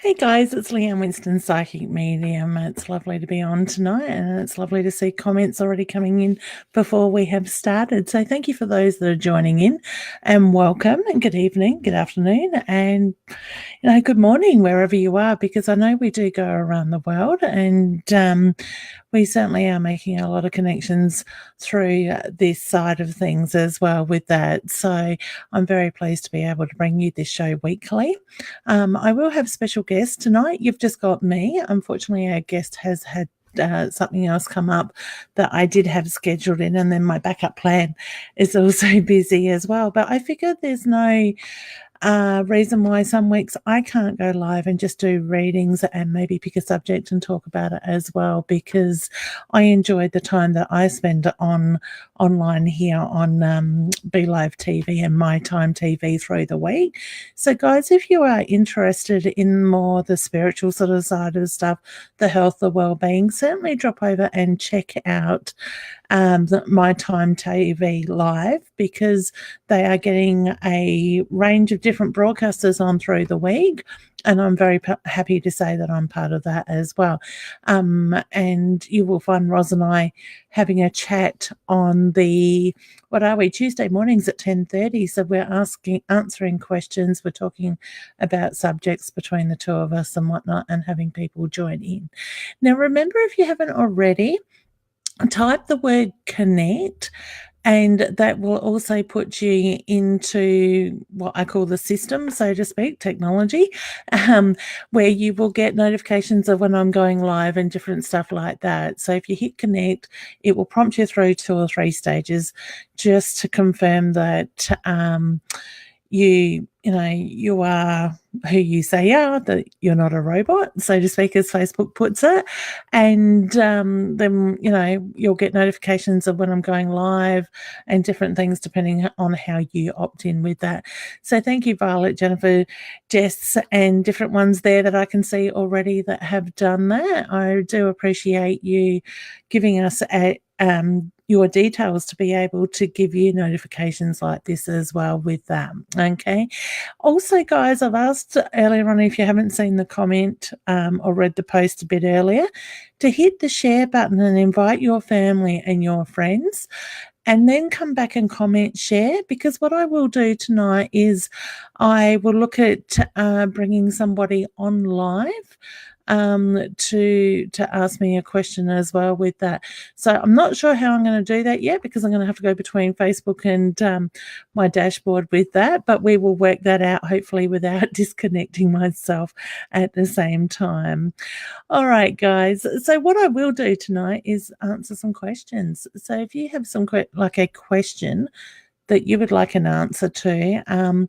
Hey guys, it's Leanne Winston, Psychic Medium. It's lovely to be on tonight, and it's lovely to see comments already coming in before we have started. So thank you for those that are joining in, and welcome, and good evening, good afternoon, and good morning wherever you are, because I know we do go around the world, and we certainly are making a lot of connections through this side of things as well with that. So I'm very pleased to be able to bring you this show weekly. I will have special guests tonight. You've just got me. Unfortunately, our guest has had something else come up that I did have scheduled in, and then my backup plan is also busy as well. But I figured there's no reason why some weeks I can't go live and just do readings and maybe pick a subject and talk about it as well, because I enjoyed the time that I spend online here on Be Live TV and My Time TV through the week. So guys, if you are interested in more the spiritual sort of side of stuff, the health, the well-being, certainly drop over and check out My Time TV live, because they are getting a range of different broadcasters on through the week, and I'm very happy to say that I'm part of that as well. And you will find Roz and I having a chat on Tuesday mornings at 10:30. So we're answering questions, we're talking about subjects between the two of us and whatnot, and having people join in. Now remember, if you haven't already, type the word connect, and that will also put you into what I call the system, so to speak, technology, where you will get notifications of when I'm going live and different stuff like that. So if you hit connect, it will prompt you through 2 or 3 stages just to confirm that you are who you say you are, that you're not a robot, so to speak, as Facebook puts it. And then you'll get notifications of when I'm going live and different things depending on how you opt in with that. So thank you, Violet, Jennifer, Jess, and different ones there that I can see already that have done that. I do appreciate you giving us your details to be able to give you notifications like this as well with that. Okay. Also, guys, I've asked earlier on, if you haven't seen the comment or read the post a bit earlier, to hit the share button and invite your family and your friends, and then come back and comment share, because what I will do tonight is I will look at bringing somebody on live to ask me a question as well with that. So I'm not sure how I'm going to do that yet, because I'm going to have to go between Facebook and my dashboard with that, but we will work that out, hopefully without disconnecting myself at the same time. All right, guys. So what I will do tonight is answer some questions. So if you have some like a question that you would like an answer to,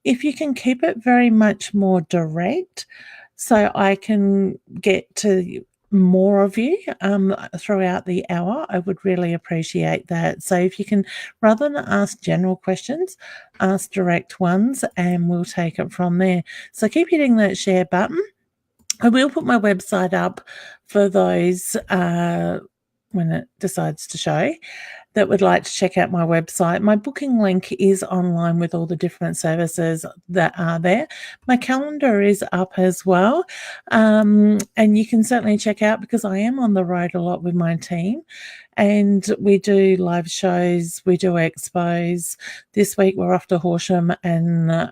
if you can keep it very much more direct, so I can get to more of you throughout the hour, I would really appreciate that. So if you can, rather than ask general questions, ask direct ones, and we'll take it from there. So keep hitting that share button. I will put my website up for those when it decides to show that would like to check out my website. My booking link is online with all the different services that are there. My calendar is up as well. And you can certainly check out, because I am on the road a lot with my team, and we do live shows, we do expos. This week we're off to Horsham and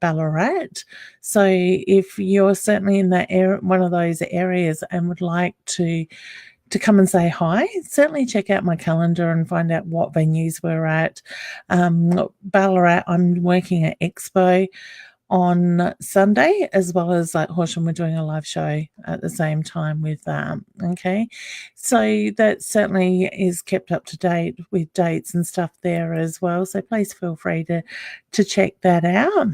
Ballarat. So if you're certainly in that one of those areas and would like to come and say hi, certainly check out my calendar and find out what venues we're at. Ballarat, I'm working at Expo on Sunday, as well as like Horsham, we're doing a live show at the same time with okay. So that certainly is kept up to date with dates and stuff there as well. So please feel free to check that out.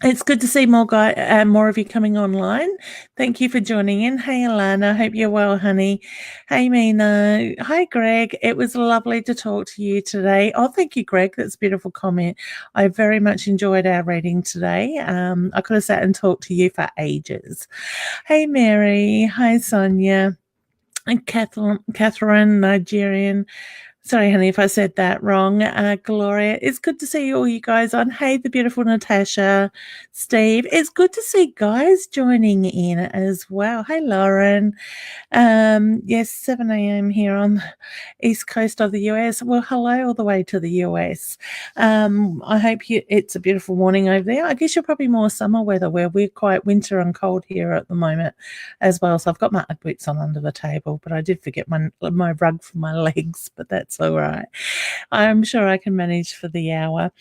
It's good to see more of you coming online. Thank you for joining in. Hey, Alana, hope you're well, honey. Hey, Mina. Hi, Greg. It was lovely to talk to you today. Oh, thank you, Greg. That's a beautiful comment. I very much enjoyed our reading today. I could have sat and talked to you for ages. Hey, Mary. Hi, Sonia. And Catherine, Nigerian. Sorry, honey, if I said that wrong. Gloria, it's good to see all you guys on. Hey, the beautiful Natasha, Steve. It's good to see guys joining in as well. Hey, Lauren. Yes, 7 a.m. here on the east coast of the US. Well, hello all the way to the US. I hope it's a beautiful morning over there. I guess you're probably more summer weather where we're quite winter and cold here at the moment as well. So I've got my Ugg boots on under the table, but I did forget my rug for my legs, but that's all right. I'm sure I can manage for the hour.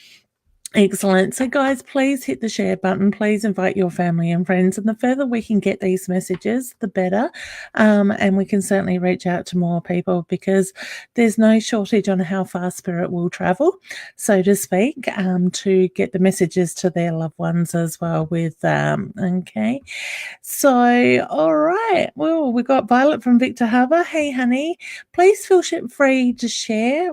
Excellent. So, guys, please hit the share button. Please invite your family and friends. And the further we can get these messages, the better. And we can certainly reach out to more people because there's no shortage on how far Spirit will travel, so to speak, to get the messages to their loved ones as well with, okay. So, all right. Well, we got Violet from Victor Harbour. Hey, honey, please feel free to share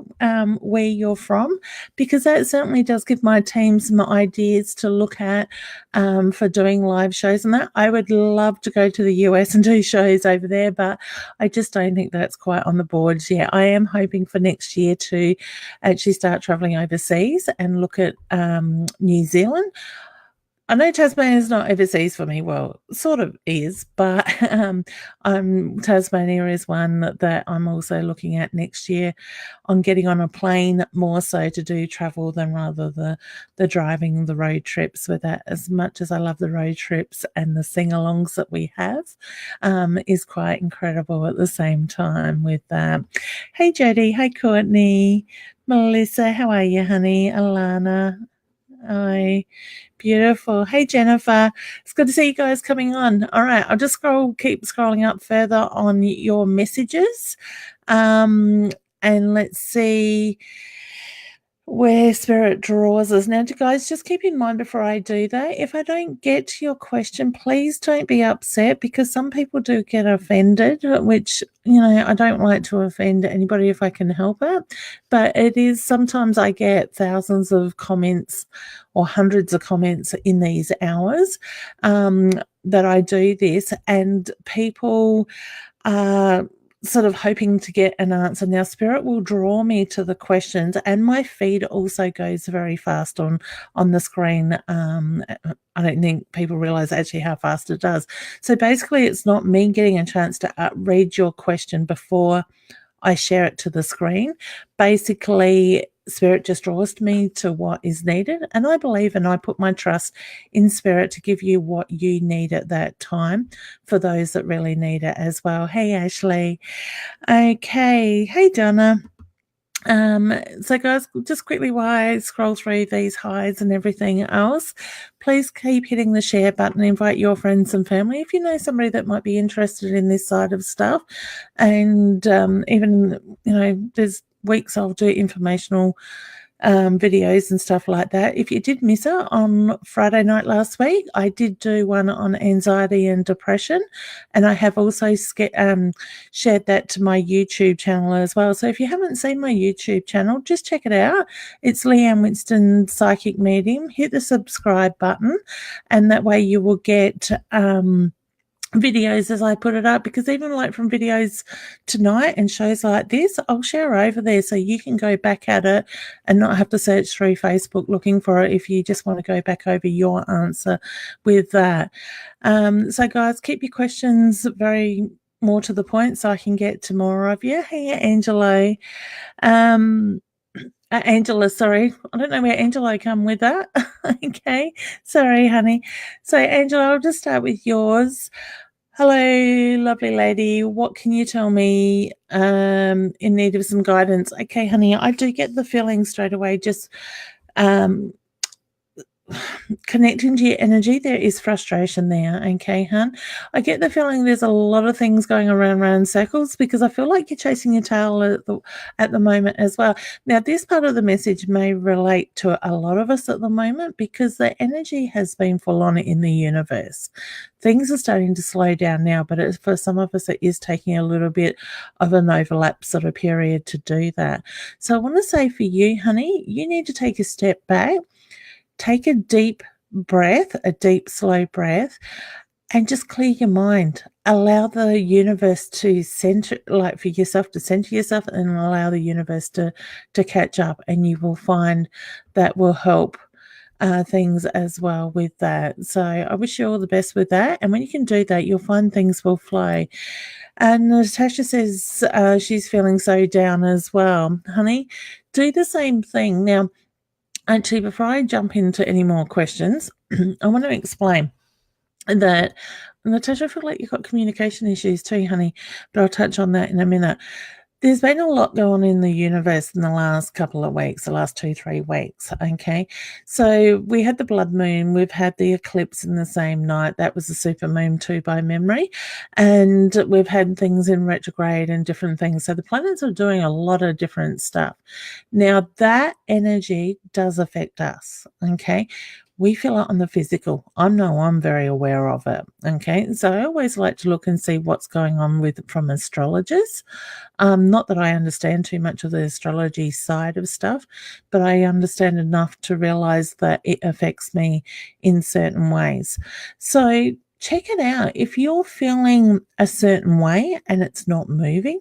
where you're from because that certainly does give my team some ideas to look at for doing live shows and that. I would love to go to the US and do shows over there, but I just don't think that's quite on the boards yet. I am hoping for next year to actually start traveling overseas and look at New Zealand. I know Tasmania is not overseas for me. Well, sort of is, but Tasmania is one that I'm also looking at next year on getting on a plane more so to do travel than rather the driving, the road trips with that. As much as I love the road trips and the sing-alongs that we have is quite incredible at the same time with that. Hey, Jodie. Hey, Courtney. Melissa, how are you, honey? Alana. Hi. Beautiful. Hey, Jennifer. It's good to see you guys coming on. All right. I'll just keep scrolling up further on your messages. And let's see where Spirit draws us. Now, guys, just keep in mind before I do that, if I don't get to your question, please don't be upset because some people do get offended, which, I don't like to offend anybody if I can help it. But it is sometimes I get thousands of comments or hundreds of comments in these hours that I do this, and people are sort of hoping to get an answer. Now, Spirit will draw me to the questions, and my feed also goes very fast on the screen. I don't think people realize actually how fast it does. So basically, it's not me getting a chance to read your question before I share it to the screen. Basically, Spirit just draws me to what is needed, and I believe and I put my trust in Spirit to give you what you need at that time for those that really need it as well. Hey, Ashley. Okay. Hey, Donna. So guys, just quickly while I scroll through these highs and everything else, please keep hitting the share button, invite your friends and family if you know somebody that might be interested in this side of stuff. And even, there's weeks I'll do informational videos and stuff like that. If you did miss it on Friday night last week, I did do one on anxiety and depression, and I have also shared that to my YouTube channel as well. So if you haven't seen my YouTube channel, just check it out. It's Leanne Winston Psychic Medium. Hit the subscribe button, and that way you will get videos as I put it up, because even like from videos tonight and shows like this, I'll share over there so you can go back at it and not have to search through Facebook looking for it if you just want to go back over your answer with that. So guys, keep your questions very more to the point so I can get to more of you. Hey, Angelo. Angela, sorry. I don't know where Angelo come with that. Okay. Sorry, honey. So, Angela, I'll just start with yours. Hello, lovely lady. What can you tell me in need of some guidance? Okay, honey, I do get the feeling straight away just connecting to your energy, there is frustration there, okay, hun? I get the feeling there's a lot of things going around circles because I feel like you're chasing your tail at the moment as well. Now, this part of the message may relate to a lot of us at the moment because the energy has been full on in the universe. Things are starting to slow down now, but for some of us, it is taking a little bit of an overlap sort of period to do that. So I want to say for you, honey, you need to take a step back. Take a deep breath, a deep, slow breath, and just clear your mind. allow the universe to center, like for yourself to center yourself, and allow the universe to catch up, and you will find that will help things as well with that. So I wish you all the best with that. And when you can do that, you'll find things will flow. And Natasha says she's feeling so down as well. Honey, do the same thing. Now, actually, before I jump into any more questions, I want to explain that, Natasha, I feel like you've got communication issues too, honey, but I'll touch on that in a minute. There's been a lot going on in the universe in the last couple of weeks, the last 2-3 weeks, okay? So we had the blood moon, we've had the eclipse in the same night. That was the super moon too, by memory. And we've had things in retrograde and different things. So the planets are doing a lot of different stuff. Now, that energy does affect us, okay? We feel it on the physical. I'm very aware of it, okay? So I always like to look and see what's going on from astrologers. Not that I understand too much of the astrology side of stuff, but I understand enough to realize that it affects me in certain ways. So check it out. If you're feeling a certain way and it's not moving,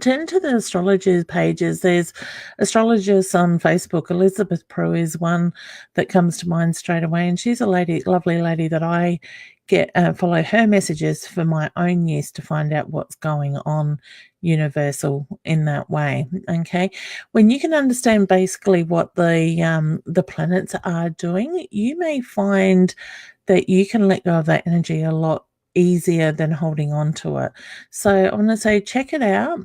turn to the astrologers pages. There's astrologers on Facebook. Elizabeth Prue is one that comes to mind straight away, and she's a lovely lady that I get follow her messages for my own use to find out what's going on universal in that way. Okay, when you can understand basically what the planets are doing, you may find that you can let go of that energy a lot easier than holding on to it. So I want to say, check it out.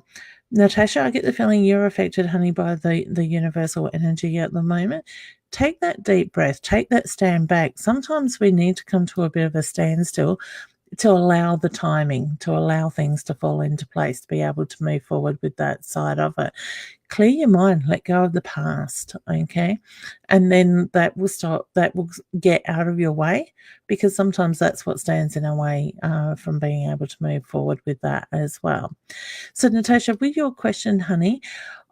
Natasha, I get the feeling you're affected, honey, by the universal energy at the moment. Take that deep breath, take that stand back. Sometimes we need to come to a bit of a standstill to allow the timing, to allow things to fall into place, to be able to move forward with that side of it. Clear your mind, let go of the past, okay? And then that will get out of your way, because sometimes that's what stands in our way from being able to move forward with that as well. So, Natasha, with your question, honey,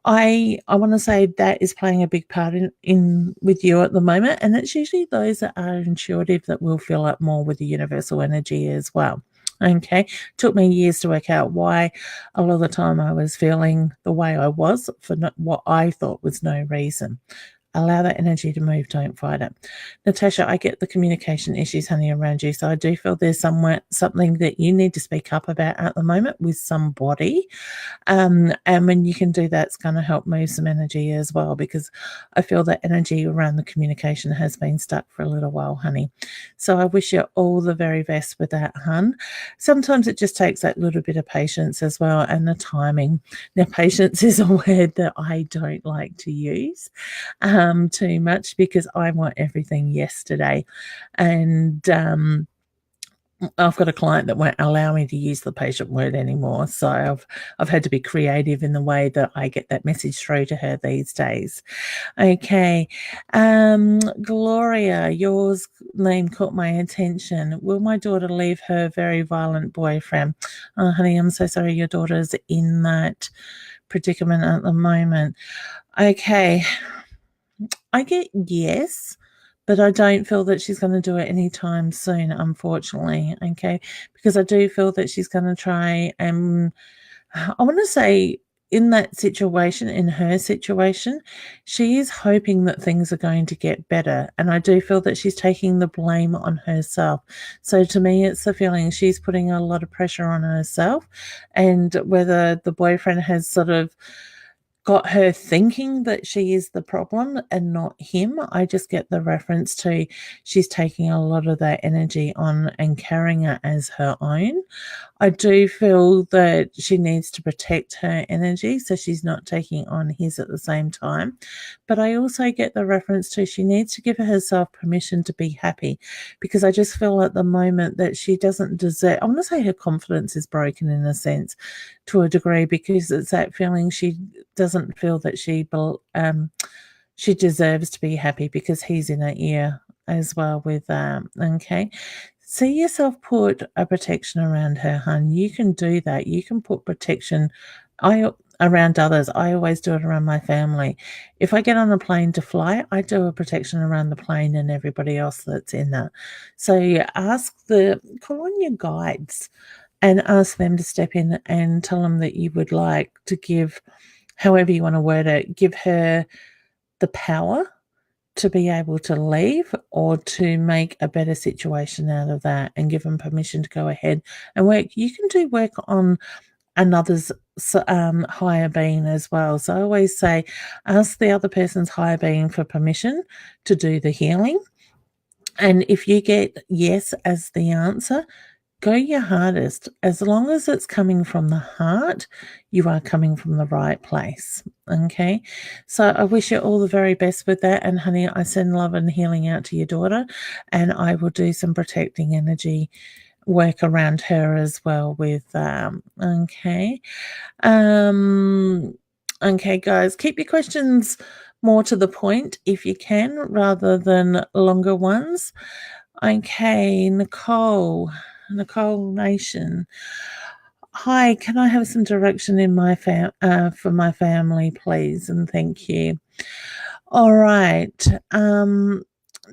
I want to say that is playing a big part in with you at the moment, and it's usually those that are intuitive that will feel up more with the universal energy as well. Okay, took me years to work out why a lot of the time I was feeling the way I was for what I thought was no reason. Allow that energy to move, don't fight it. Natasha, I get the communication issues, honey, around you. So I do feel there's something that you need to speak up about at the moment with somebody. And when you can do that, it's going to help move some energy as well, because I feel that energy around the communication has been stuck for a little while, honey. So I wish you all the very best with that, hun. Sometimes it just takes that little bit of patience as well, and the timing. Now, patience is a word that I don't like to use too much, because I want everything yesterday. And I've got a client that won't allow me to use the patient word anymore. So I've had to be creative in the way that I get that message through to her these days. Okay. Gloria, your name caught my attention. Will my daughter leave her very violent boyfriend? Oh, honey, I'm so sorry your daughter's in that predicament at the moment. Okay. I get yes, but I don't feel that she's going to do it anytime soon, unfortunately. Okay, because I do feel that she's going to try and, I want to say, in that situation, in her situation, she is hoping that things are going to get better. And I do feel that she's taking the blame on herself. So to me, it's the feeling she's putting a lot of pressure on herself, and whether the boyfriend has sort of got her thinking that she is the problem and not him. I just get the reference to she's taking a lot of that energy on and carrying it as her own. I do feel that she needs to protect her energy so she's not taking on his at the same time. But I also get the reference to she needs to give herself permission to be happy, because I just feel at the moment that she doesn't deserve, I want to say her confidence is broken in a sense to a degree, because it's that feeling she doesn't feel that she deserves to be happy, because he's in her ear as well with okay. See yourself put a protection around her, hun. You can do that. You can put protection around others. I always do it around my family. If I get on a plane to fly, I do a protection around the plane and everybody else that's in that. So call on your guides and ask them to step in and tell them that you would like to give, however you want to word it, give her the power to be able to leave or to make a better situation out of that, and give them permission to go ahead and work. You can do work on another's higher being as well. So I always say, ask the other person's higher being for permission to do the healing. And if you get yes as the answer, go your hardest. As long as it's coming from the heart, you are coming from the right place. Okay. So I wish you all the very best with that. And honey, I send love and healing out to your daughter, and I will do some protecting energy work around her as well with okay. Okay, guys, keep your questions more to the point if you can, rather than longer ones. Okay, Nicole Nation. Hi, can I have some direction in my for my family, please? And thank you. All right.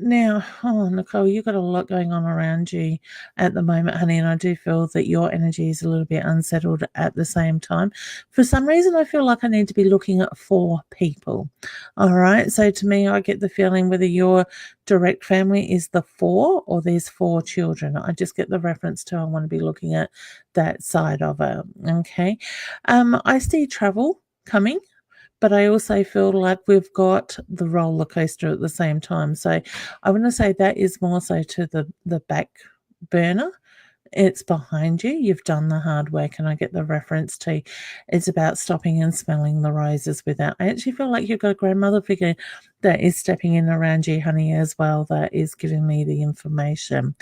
Now, Nicole, you've got a lot going on around you at the moment, honey, and I do feel that your energy is a little bit unsettled at the same time. For some reason, I feel like I need to be looking at 4 people. All right. So to me, I get the feeling whether your direct family is the 4 or there's 4 children. I just get the reference to I want to be looking at that side of it. Okay. I see travel coming, but I also feel like we've got the roller coaster at the same time. So I want to say that is more so to the back burner. It's behind you. You've done the hard work, and I get the reference to it's about stopping and smelling the roses without. I actually feel like you've got a grandmother figure that is stepping in around you, honey, as well, that is giving me the information.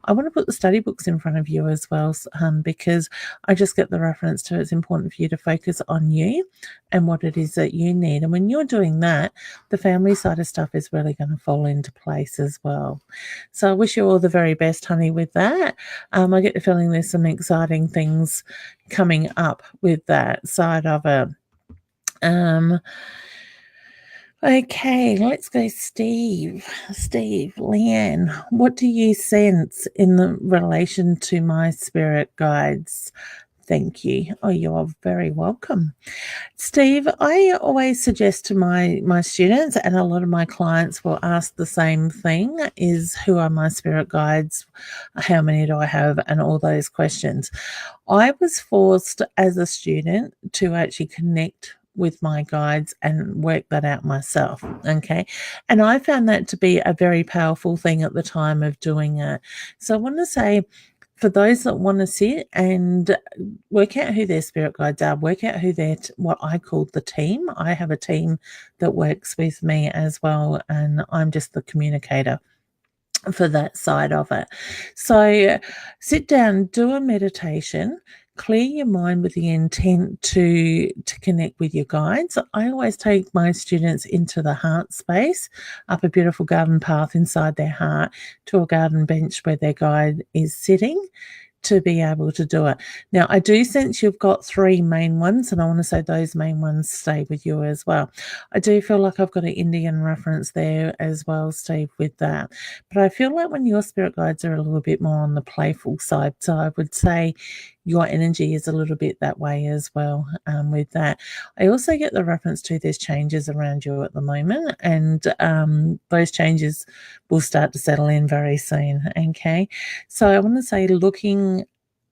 I want to put the study books in front of you as well, because I just get the reference to it's important for you to focus on you and what it is that you need. And when you're doing that, the family side of stuff is really going to fall into place as well. So I wish you all the very best, honey, with that. I get the feeling there's some exciting things coming up with that side of it. Okay, let's go, Steve. Leanne, what do you sense in the relation to my spirit guides? Thank you. Oh, you are very welcome. Steve, I always suggest to my students, and a lot of my clients will ask the same thing, is who are my spirit guides? How many do I have? And all those questions. I was forced as a student to actually connect with my guides and work that out myself. Okay. And I found that to be a very powerful thing at the time of doing it. So I want to say, for those that want to sit and work out who their spirit guides are, work out who they're, what I call the team. I have a team that works with me as well, and I'm just the communicator for that side of it. So sit down, do a meditation, clear your mind with the intent to connect with your guides. I always take my students into the heart space, up a beautiful garden path inside their heart to a garden bench where their guide is sitting, to be able to do it. Now, I do sense you've got 3 main ones, and I want to say those main ones stay with you as well. I do feel like I've got an Indian reference there as well, Steve, with that. But I feel like when your spirit guides are a little bit more on the playful side, so I would say your energy is a little bit that way as well with that. I also get the reference to there's changes around you at the moment, and those changes will start to settle in very soon, okay? So I want to say, looking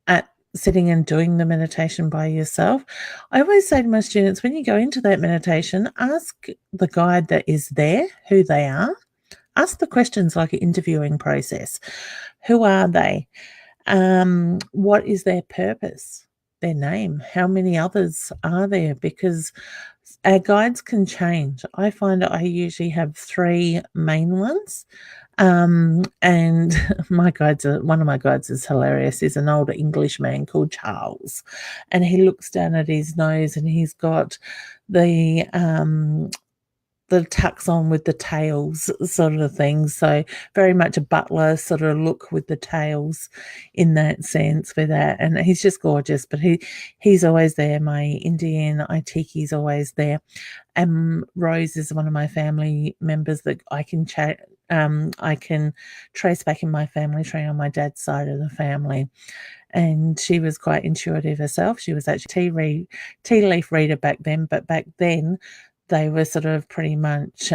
at sitting and doing the meditation by yourself, I always say to my students, when you go into that meditation, ask the guide that is there who they are. Ask the questions like an interviewing process. Who are they? What is their purpose? Their name? How many others are there? Because our guides can change. I find I usually have 3 main ones. And one of my guides is hilarious. He's an older English man called Charles, and he looks down at his nose, and he's got the tucks on with the tails sort of thing. So very much a butler sort of look with the tails in that sense with that. And he's just gorgeous, but he's always there. My Indian Aitiki's always there. And Rose is one of my family members that I can trace back in my family tree on my dad's side of the family and she was quite intuitive herself. She was actually tea leaf reader back then, but back then they were sort of pretty much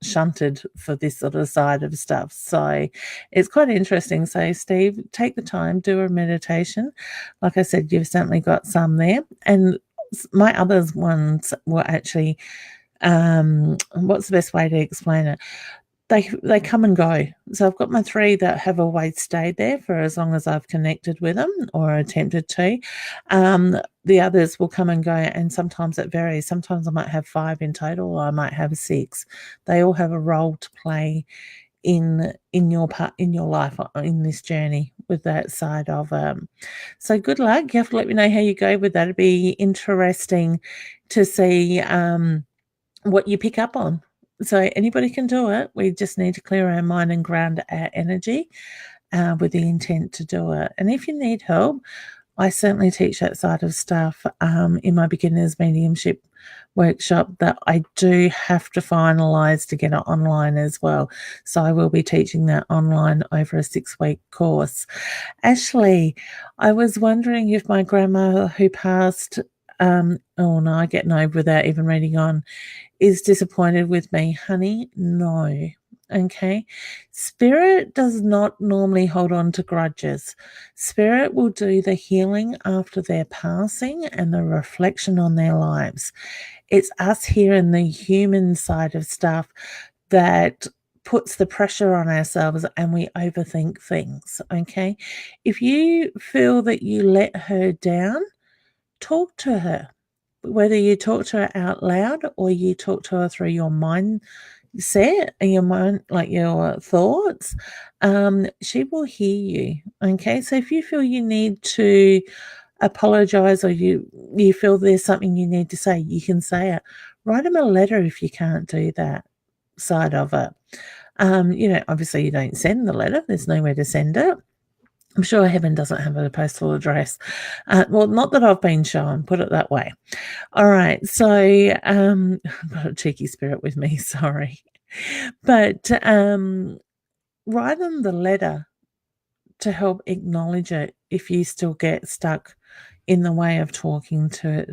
shunted for this sort of side of stuff. So it's quite interesting. So Steve, take the time, do a meditation. Like I said, you've certainly got some there. And my other ones were actually, what's the best way to explain it? They come and go. So I've got my 3 that have always stayed there for as long as I've connected with them or attempted to. The others will come and go, and sometimes it varies. Sometimes I might have 5 in total, or I might have 6. They all have a role to play in your life, in this journey with that side of so good luck. You have to let me know how you go with that. It'd be interesting to see what you pick up on. So anybody can do it. We just need to clear our mind and ground our energy with the intent to do it. And if you need help, I certainly teach that side of stuff in my beginner's mediumship workshop that I do have to finalize to get it online as well. So I will be teaching that online over a 6-week course. Ashley, I was wondering if my grandma who passed, oh no, I get no without even reading on, is disappointed with me. Honey, no. Okay. Spirit does not normally hold on to grudges. Spirit will do the healing after their passing and the reflection on their lives. It's us here in the human side of stuff that puts the pressure on ourselves and we overthink things. Okay. If you feel that you let her down, talk to her. Whether you talk to her out loud or you talk to her through your mindset and your mind, like your thoughts, she will hear you. Okay, so if you feel you need to apologize or you feel there's something you need to say, you can say it. Write them a letter if you can't do that side of it. Obviously you don't send the letter. There's nowhere to send it. I'm sure heaven doesn't have a postal address. Well, not that I've been shown, put it that way. All right. So I've got a cheeky spirit with me, sorry. But write them the letter to help acknowledge it if you still get stuck in the way of talking to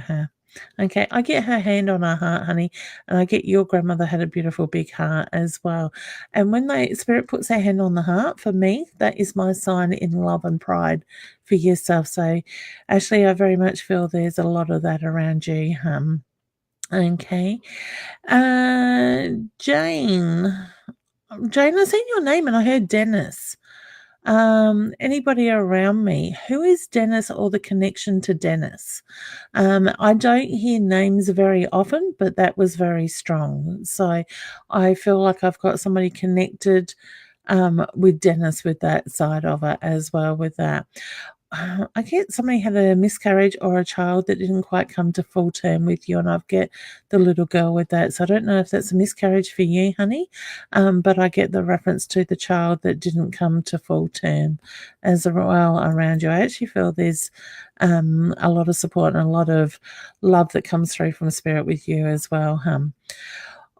her. Okay, I get her hand on her heart, honey, and I get your grandmother had a beautiful big heart as well. And when the spirit puts their hand on the heart, for me, that is my sign in love and pride for yourself. So, Ashley, I very much feel there's a lot of that around you. Okay. Jane, I seen your name and I heard Dennis. Anybody around me, who is Dennis or the connection to Dennis? I don't hear names very often, but that was very strong. So I feel like I've got somebody connected with Dennis with that side of it as well with that. I get somebody had a miscarriage or a child that didn't quite come to full term with you, and I've get the little girl with that. So I don't know if that's a miscarriage for you, honey, but I get the reference to the child that didn't come to full term as well around you. I actually feel there's a lot of support and a lot of love that comes through from spirit with you as well.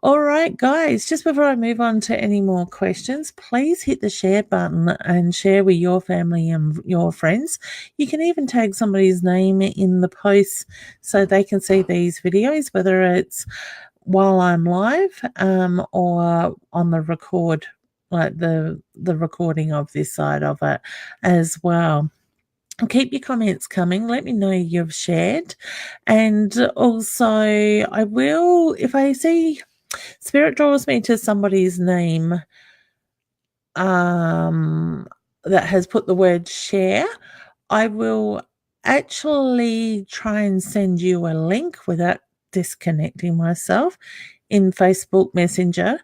All right, guys, just before I move on to any more questions, please hit the share button and share with your family and your friends. You can even tag somebody's name in the post so they can see these videos, whether it's while I'm live or on the record, like the recording of this side of it as well. Keep your comments coming. Let me know you've shared. And also, I will, if I see Spirit draws me to somebody's name that has put the word share, I will actually try and send you a link without disconnecting myself in Facebook Messenger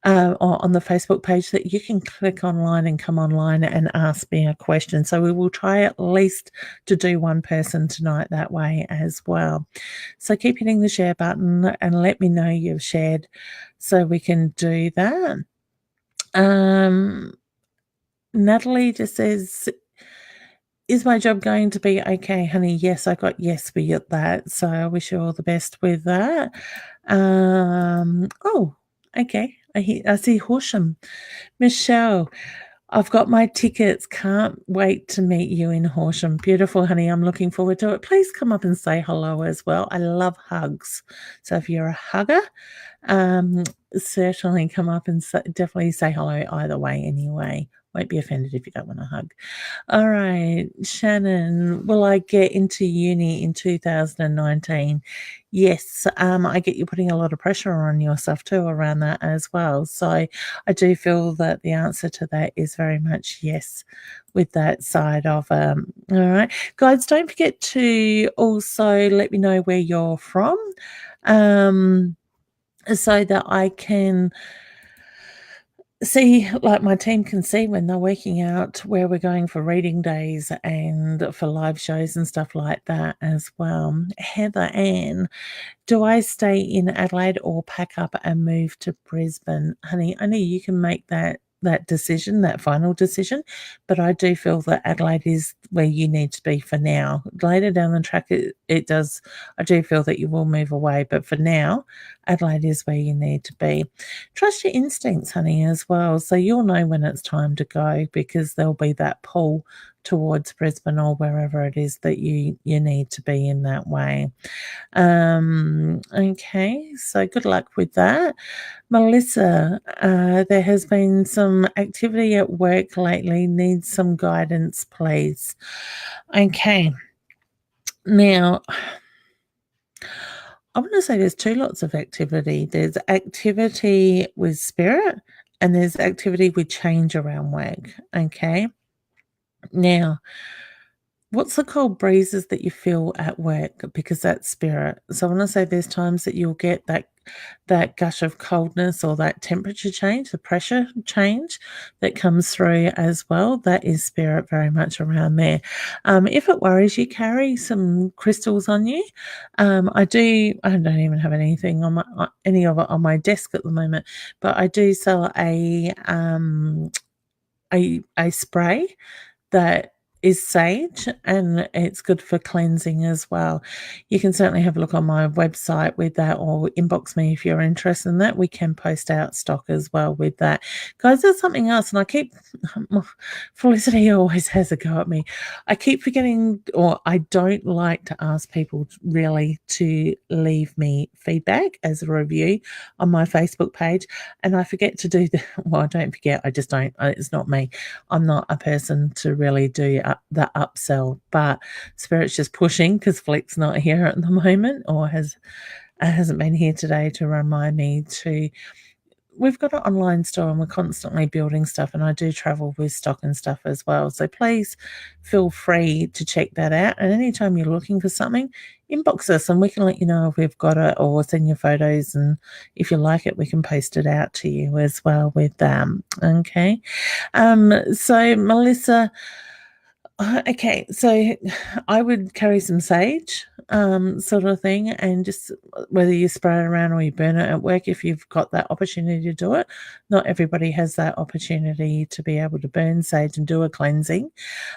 or on the Facebook page that you can click online and come online and ask me a question. So we will try at least to do one person tonight that way as well. So keep hitting the share button and let me know you've shared so we can do that. Natalie just says, is my job going to be okay, honey? Yes, I got yes for you at that. So I wish you all the best with that. Oh, okay. I see Horsham. Michelle, I've got my tickets. Can't wait to meet you in Horsham. Beautiful, honey. I'm looking forward to it. Please come up and say hello as well. I love hugs. So if you're a hugger, certainly come up and definitely say hello either way anyway. Won't be offended if you don't want a hug. All right, Shannon, will I get into uni in 2019? Yes, I get you putting a lot of pressure on yourself too around that as well. So I do feel that the answer to that is very much yes with that side of all right. Guys, don't forget to also let me know where you're from. So that I can see, like my team can see when they're working out where we're going for reading days and for live shows and stuff like that as well. Heather Ann, do I stay in Adelaide or pack up and move to Brisbane? Honey, I know you can make that decision, that final decision, but I do feel that Adelaide is where you need to be for now. Later down the track, it does, I do feel that you will move away, but for now, Adelaide is where you need to be. Trust your instincts, honey, as well. So you'll know when it's time to go because there'll be that pull towards Brisbane or wherever it is that you need to be in that way. Okay, so good luck with that. Melissa, there has been some activity at work lately. Needs some guidance, please. Okay. Now, I want to say there's two lots of activity. There's activity with spirit and there's activity with change around work. Okay. Now, what's the cold breezes that you feel at work? Because that's spirit. So I want to say there's times that you'll get that gush of coldness or that temperature change, the pressure change that comes through as well. That is spirit very much around there. If it worries you, carry some crystals on you. I don't even have anything on any of it on my desk at the moment, but I do sell a spray that is sage and it's good for cleansing as well. You can certainly have a look on my website with that or inbox me if you're interested in that. We can post out stock as well with that. Guys, there's something else and I keep, Felicity always has a go at me. I keep forgetting or I don't like to ask people really to leave me feedback as a review on my Facebook page and I forget to do that. Well, I don't forget, I just don't, it's not me. I'm not a person to really do the upsell, but Spirit's just pushing because Flick's not here at the moment or hasn't been here today to remind me to. We've got an online store and we're constantly building stuff and I do travel with stock and stuff as well. So please feel free to check that out. And anytime you're looking for something, inbox us and we can let you know if we've got it or send you photos. And if you like it, we can post it out to you as well with them. Okay. So Melissa, okay, so I would carry some sage, sort of thing, and just whether you spray it around or you burn it at work if you've got that opportunity to do it. Not everybody has that opportunity to be able to burn sage and do a cleansing.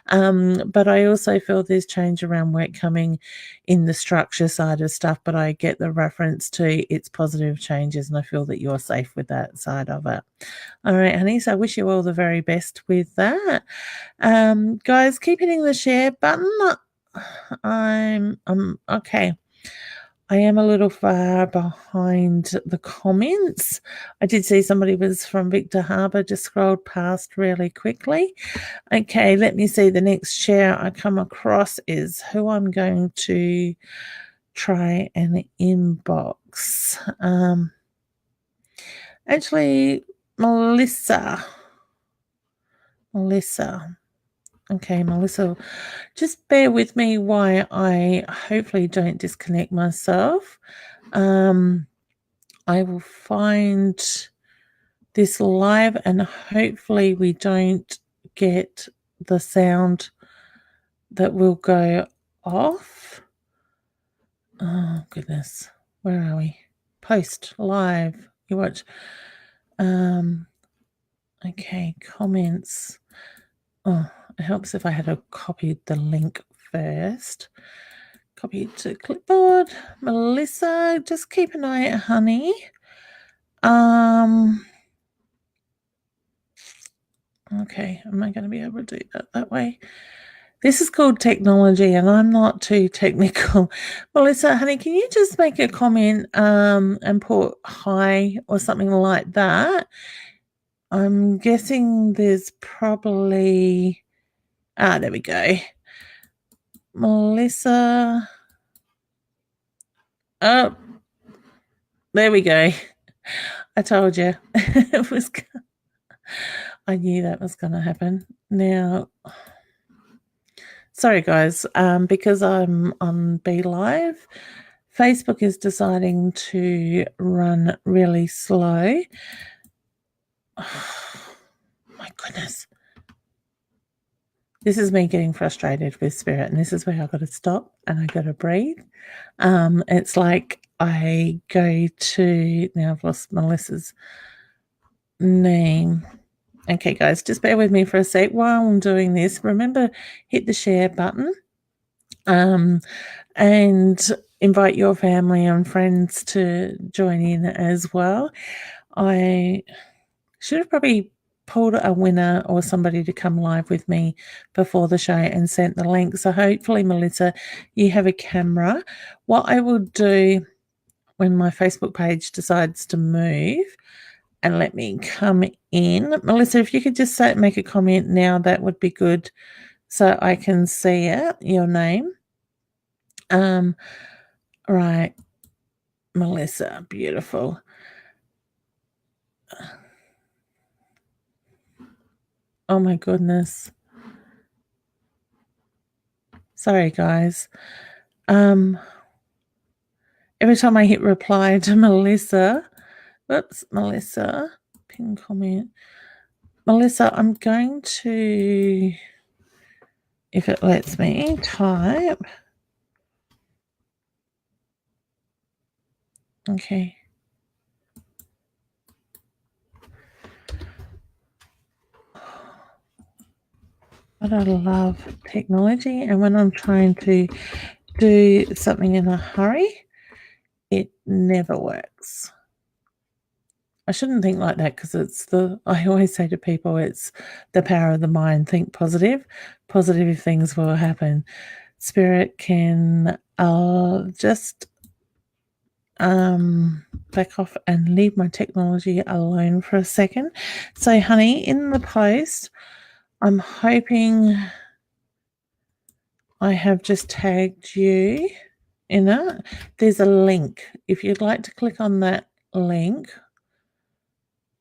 But I also feel there's change around work coming in the structure side of stuff, but I get the reference to its positive changes and I feel that you're safe with that side of it. All right, honey, so I wish you all the very best with that. Guys, keep hitting the share button. I'm okay. I am a little far behind the comments. I did see somebody was from Victor Harbour, just scrolled past really quickly. Okay, let me see. The next share I come across is who I'm going to try and inbox. Actually, Melissa. Okay, Melissa, just bear with me while I hopefully don't disconnect myself. I will find this live and hopefully we don't get the sound that will go off. Oh, goodness. Where are we? Post live. You watch. Okay, comments. Oh, it helps if I had copied the link first. Copy it to clipboard. Melissa, just keep an eye out, honey. Okay, am I going to be able to do that way? This is called technology, and I'm not too technical. Melissa, honey, can you just make a comment and put hi or something like that? I'm guessing there's probably... there we go. Melissa. Oh, there we go. I told you. It was... I knew that was going to happen. Now, sorry guys, because I'm on Be Live, Facebook is deciding to run really slow. Oh, my goodness. This is me getting frustrated with Spirit, and this is where I've got to stop and I've got to breathe. It's like I go to... Now I've lost Melissa's name. Okay, guys, just bear with me for a sec while I'm doing this. Remember, hit the share button and invite your family and friends to join in as well. I should have probably pulled a winner or somebody to come live with me before the show and sent the link. So hopefully, Melissa, you have a camera. What I will do when my Facebook page decides to move and let me come in. Melissa, if you could just make a comment now, that would be good so I can see it, your name. Right. Melissa, beautiful. Oh my goodness. Sorry, guys. Every time I hit reply to Melissa, whoops, Melissa, pin comment. Melissa, I'm going to, if it lets me, type. Okay. But I love technology, and when I'm trying to do something in a hurry, it never works. I shouldn't think like that because I always say to people, it's the power of the mind. Think positive. Positive things will happen. Spirit can just back off and leave my technology alone for a second. So, honey, in the post, I'm hoping I have just tagged you in it. There's a link. If you'd like to click on that link,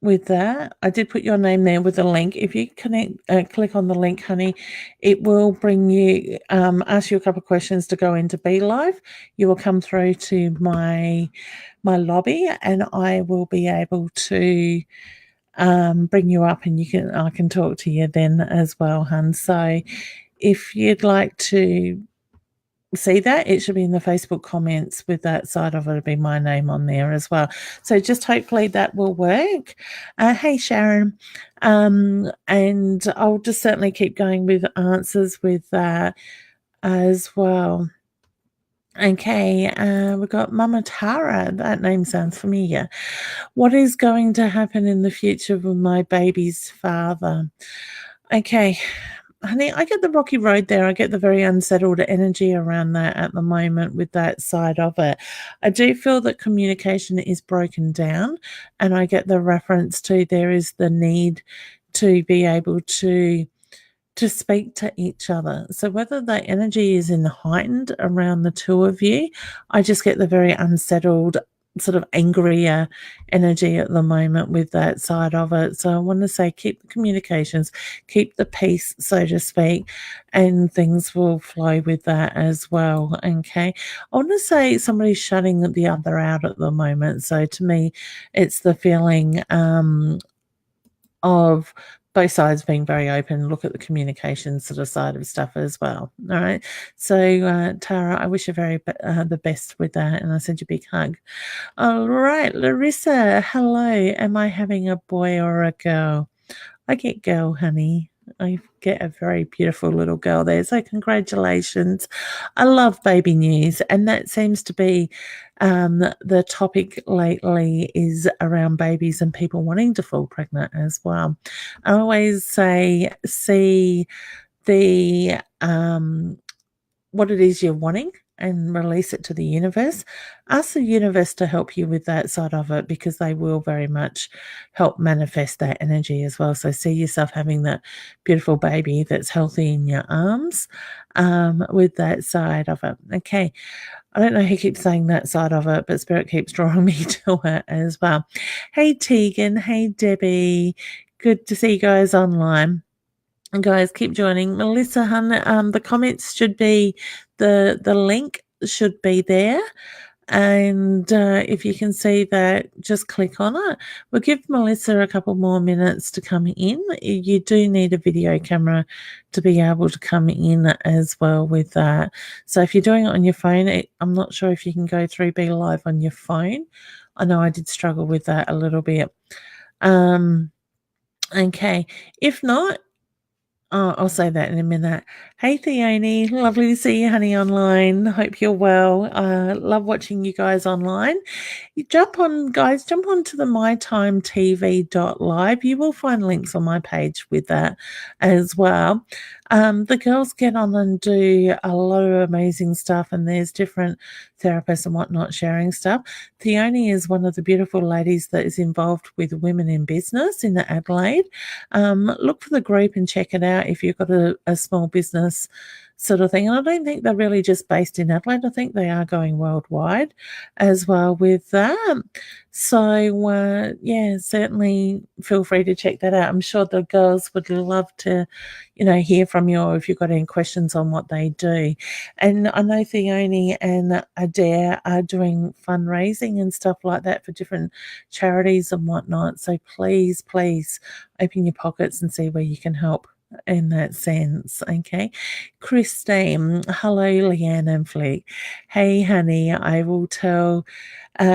with that, I did put your name there with a link. If you click on the link, honey, it will bring you, ask you a couple of questions to go into Be Live. You will come through to my lobby, and I will be able to bring you up, and I can talk to you then as well, hun. So if you'd like to see that, it should be in the Facebook comments with that side of it. It'll be my name on there as well. So just hopefully that will work. Hey, Sharon. And I'll just certainly keep going with answers with that as well. Okay, we've got Mama Tara. That name sounds familiar. What is going to happen in the future with my baby's father? Okay, honey, I get the rocky road there. I get the very unsettled energy around that at the moment with that side of it. I do feel that communication is broken down, and I get the reference to there is the need to be able to speak to each other. So whether that energy is in heightened around the two of you, I just get the very unsettled, sort of angrier energy at the moment with that side of it. So I want to say keep the communications, keep the peace, so to speak, and things will flow with that as well. Okay. I want to say somebody's shutting the other out at the moment. So to me, it's the feeling of both sides being very open, look at the communication sort of side of stuff as well. All right. So, Tara, I wish you the best with that, and I send you a big hug. All right, Larissa, hello. Am I having a boy or a girl? I get girl, honey. I get a very beautiful little girl there. So congratulations. I love baby news, and that seems to be the topic lately is around babies and people wanting to fall pregnant as well. I always say, see the what it is you're wanting and release it to the universe. Ask the universe to help you with that side of it because they will very much help manifest that energy as well. So see yourself having that beautiful baby that's healthy in your arms with that side of it. Okay. I don't know who keeps saying that side of it, but Spirit keeps drawing me to it as well. Hey, Tegan. Hey, Debbie. Good to see you guys online. And guys, keep joining. Melissa Hun, the comments should be the link should be there. And if you can see that, just click on it. We'll give Melissa a couple more minutes to come in. You do need a video camera to be able to come in as well with that. So if you're doing it on your phone, I'm not sure if you can go through Be Live on your phone. I know I did struggle with that a little bit. Okay. If not, I'll say that in a minute. Hey, Theone, lovely to see you, honey, online. Hope you're well. Love watching you guys online. You jump on, guys, jump on to the mytimetv.live. You will find links on my page with that as well. The girls get on and do a lot of amazing stuff, and there's different therapists and whatnot sharing stuff. Theone is one of the beautiful ladies that is involved with women in business in Adelaide. Look for the group and check it out if you've got a small business sort of thing. And I don't think they're really just based in Adelaide. I think they are going worldwide as well with that. So, yeah, certainly feel free to check that out. I'm sure the girls would love to, hear from you or if you've got any questions on what they do. And I know Theone and Adair are doing fundraising and stuff like that for different charities and whatnot. So please, please open your pockets and see where you can help in that sense. Okay. Christine, hello, Leanne and Flick. Hey, honey, I will tell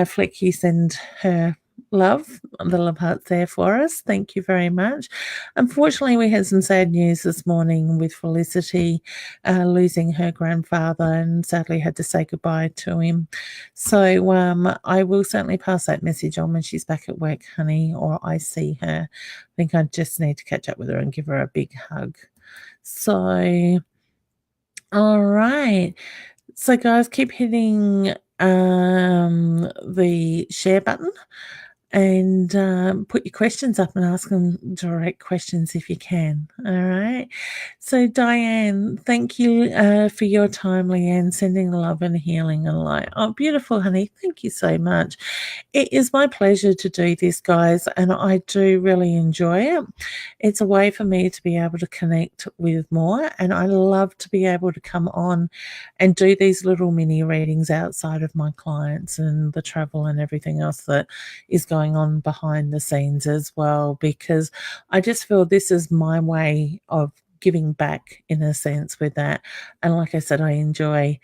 Flick you send her love, the love hearts there for us. Thank you very much. Unfortunately, we had some sad news this morning with Felicity losing her grandfather and sadly had to say goodbye to him. So I will certainly pass that message on when she's back at work, honey, or I see her. I think I just need to catch up with her and give her a big hug. So, all right. So, guys, keep hitting the share button and put your questions up and ask them direct questions if you can. All right. So, Diane, thank you for your time, Leanne, sending love and healing and light. Oh, beautiful, honey. Thank you so much. It is my pleasure to do this, guys, and I do really enjoy it. It's a way for me to be able to connect with more, and I love to be able to come on and do these little mini readings outside of my clients and the travel and everything else that is going on behind the scenes as well, because I just feel this is my way of giving back in a sense with that. And like I said, I enjoy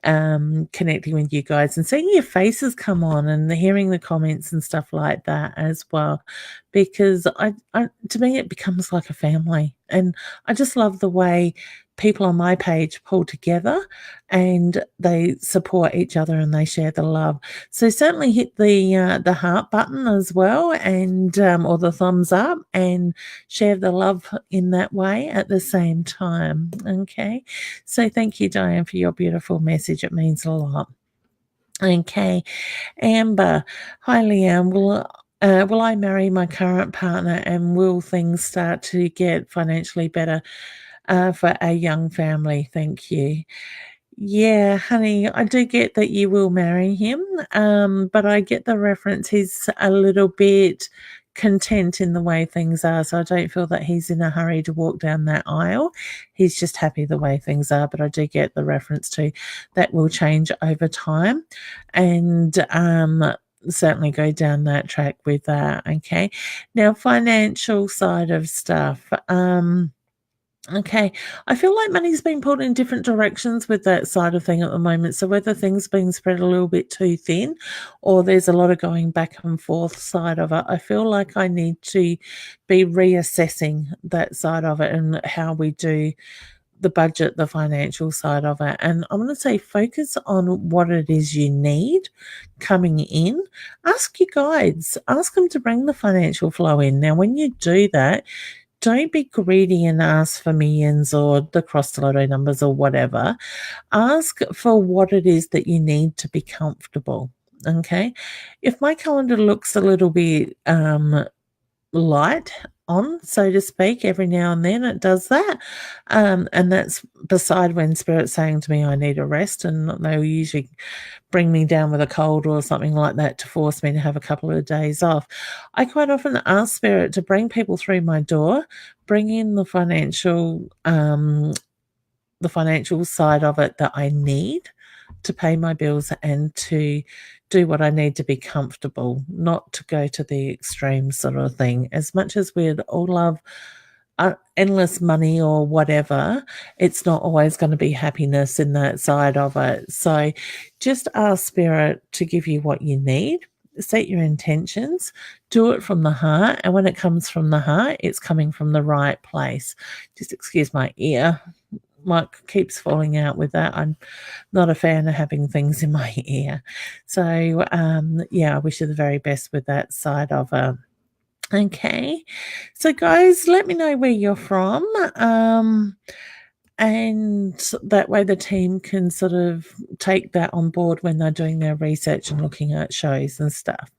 connecting with you guys and seeing your faces come on and hearing the comments and stuff like that as well, because I to me it becomes like a family, and I just love the way people on my page pull together and they support each other and they share the love. So certainly hit the heart button as well, and or the thumbs up, and share the love in that way at the same time. Okay, so thank you, Diane, for your beautiful message. It means a lot. Okay, Amber, hi, Leanne. Will I marry my current partner, and will things start to get financially better for a young family? Thank you. Yeah, honey, I do get that you will marry him, but I get the reference. He's a little bit content in the way things are, so I don't feel that he's in a hurry to walk down that aisle. He's just happy the way things are, but I do get the reference to that will change over time, and certainly go down that track with that. Okay, now financial side of stuff. Okay. I feel like money's been pulled in different directions with that side of thing at the moment. So whether things being spread a little bit too thin or there's a lot of going back and forth side of it, I feel like I need to be reassessing that side of it and how we do the budget, the financial side of it. And I'm going to say focus on what it is you need coming in. Ask your guides, ask them to bring the financial flow in. Now, when you do that, don't be greedy and ask for millions or the cross the lotto numbers or whatever. Ask for what it is that you need to be comfortable. Okay. If my calendar looks a little bit light on, so to speak, every now and then it does that. And that's beside when Spirit's saying to me, I need a rest, and they'll usually bring me down with a cold or something like that to force me to have a couple of days off. I quite often ask Spirit to bring people through my door, bring in the financial side of it that I need to pay my bills and to do what I need to be comfortable, not to go to the extreme sort of thing. As much as we'd all love endless money or whatever, it's not always going to be happiness in that side of it. So just ask Spirit to give you what you need. Set your intentions, do it from the heart. And when it comes from the heart, it's coming from the right place. Just excuse my ear. Mike keeps falling out with that. I'm not a fan of having things in my ear. So, yeah, I wish you the very best with that side of it. Okay. So, guys, let me know where you're from. And that way the team can sort of take that on board when they're doing their research and looking at shows and stuff.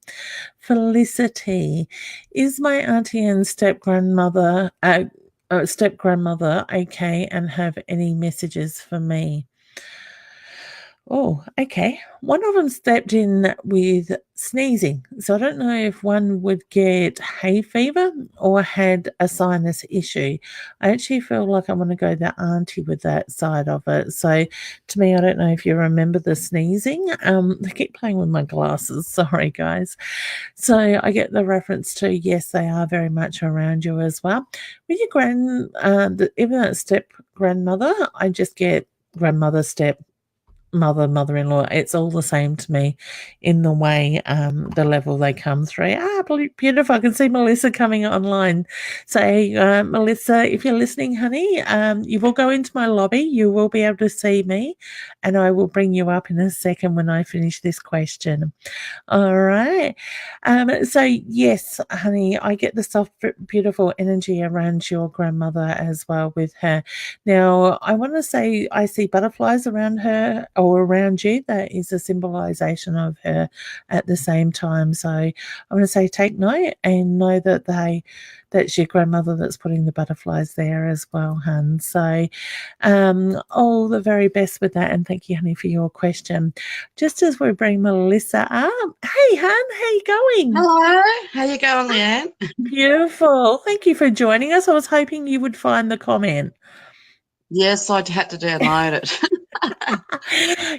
Felicity, is my auntie and step grandmother okay and have any messages for me? Oh, okay. One of them stepped in with sneezing. So I don't know if one would get hay fever or had a sinus issue. I actually feel like I want to go the auntie with that side of it. So to me, I don't know if you remember the sneezing. I keep playing with my glasses. Sorry, guys. So I get the reference to, yes, they are very much around you as well. With your even that step grandmother, I just get grandmother, step mother-in-law, it's all the same to me in the way, the level they come through. Beautiful. I can see Melissa coming online. So, Melissa, if you're listening, honey, you will go into my lobby. You will be able to see me, and I will bring you up in a second when I finish this question. All right. So yes, honey, I get the soft, beautiful energy around your grandmother as well with her. Now, I want to say I see butterflies around her or around you. That is a symbolization of her at the same time. So I want to say take note and know that that's your grandmother that's putting the butterflies there as well, hun. So all the very best with that. And thank you, honey, for your question. Just as we bring Melissa up, hey, hun, how you going? Hello, how you going, Leanne? Beautiful. Thank you for joining us. I was hoping you would find the comment. Yes, I had to download it.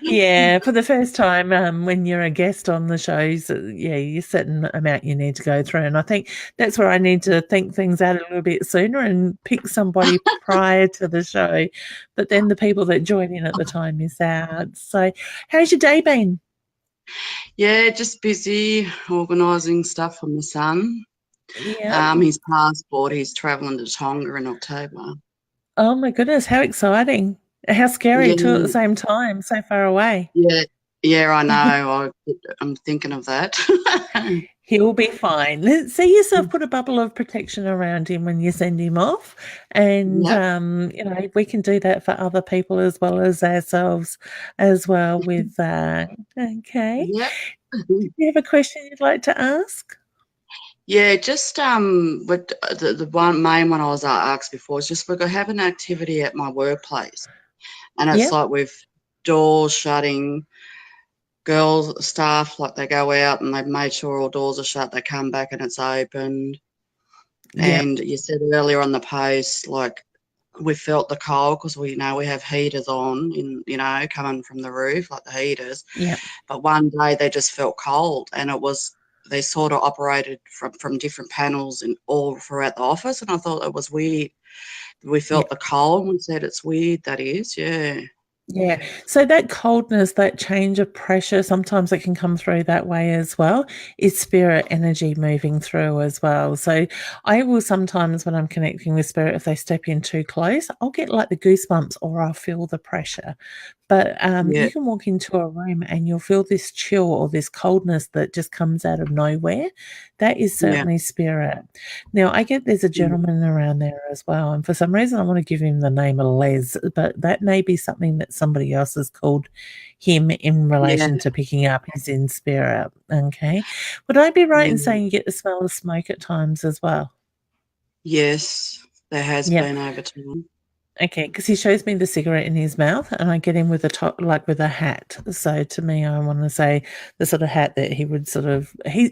Yeah, for the first time, when you're a guest on the shows, yeah, you certain amount you need to go through, and I think that's where I need to think things out a little bit sooner and pick somebody prior to the show. But then the people that join in at the time miss out. So, how's your day been? Yeah, just busy organising stuff for my son. Yeah. His passport, he's travelling to Tonga in October. Oh my goodness, how exciting! How scary Yeah, too at the same time, so far away. yeah, yeah, I know. I'm thinking of that. He'll be fine. See yourself put a bubble of protection around him when you send him off. And, Yep, we can do that for other people as well as ourselves as well with that. Okay. yep. Do you have a question you'd like to ask? Yeah, just with the one main one I was asked before is just we're going to have an activity at my workplace, and it's Yep. like with doors shutting, girls, staff, like they go out and they've made sure all doors are shut, they come back and it's opened. Yep. And you said earlier on the post, like we felt the cold because we have heaters on coming from the roof, like the heaters. Yep. But one day they just felt cold and it was they sort of operated from different panels and all throughout the office, and I thought it was weird. We Yeah. felt the cold and we said it's weird, that is, yeah. Yeah. So that coldness, that change of pressure, sometimes it can come through that way as well, is spirit energy moving through as well. So I will sometimes, when I'm connecting with spirit, if they step in too close, I'll get like the goosebumps or I'll feel the pressure. But Yeah, you can walk into a room and you'll feel this chill or this coldness that just comes out of nowhere. That is yeah, certainly spirit. Now, I get there's a mm, gentleman around there as well, and for some reason, I want to give him the name of Les, but that may be something that somebody else has called him in yeah, relation to picking up his in spirit. Okay. Would I be right yeah. in saying you get the smell of smoke at times as well? Yes, there has Yeah. been over time. Okay, because he shows me the cigarette in his mouth, and I get him with a top, like with a hat. So to me, I want to say the sort of hat that he would sort of he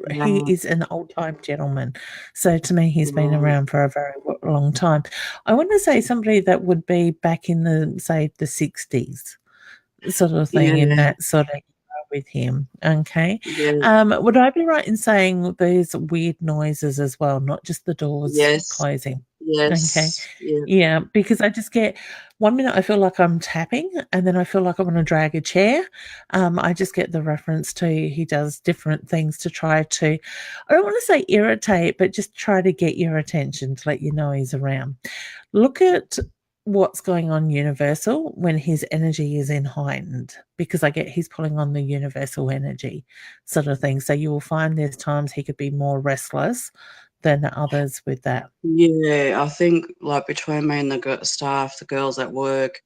Right, is an old time gentleman. So to me, he's been right. around for a very long time. I want to say somebody that would be back in the say the 60s sort of thing in Yeah, that sort of era with him. Okay, yeah, would I be right in saying there's weird noises as well, not just the doors yes, closing? Okay. yes, yeah, Yeah, because I just get one minute I feel like I'm tapping and then I feel like I want to drag a chair. I just get the reference to he does different things to try to, I don't want to say irritate, but just try to get your attention to let you know he's around. Look at what's going on universal when his energy is in heightened because I get he's pulling on the universal energy sort of thing. So you will find there's times he could be more restless than others with that. yeah. I think like between me and the staff, the girls at work,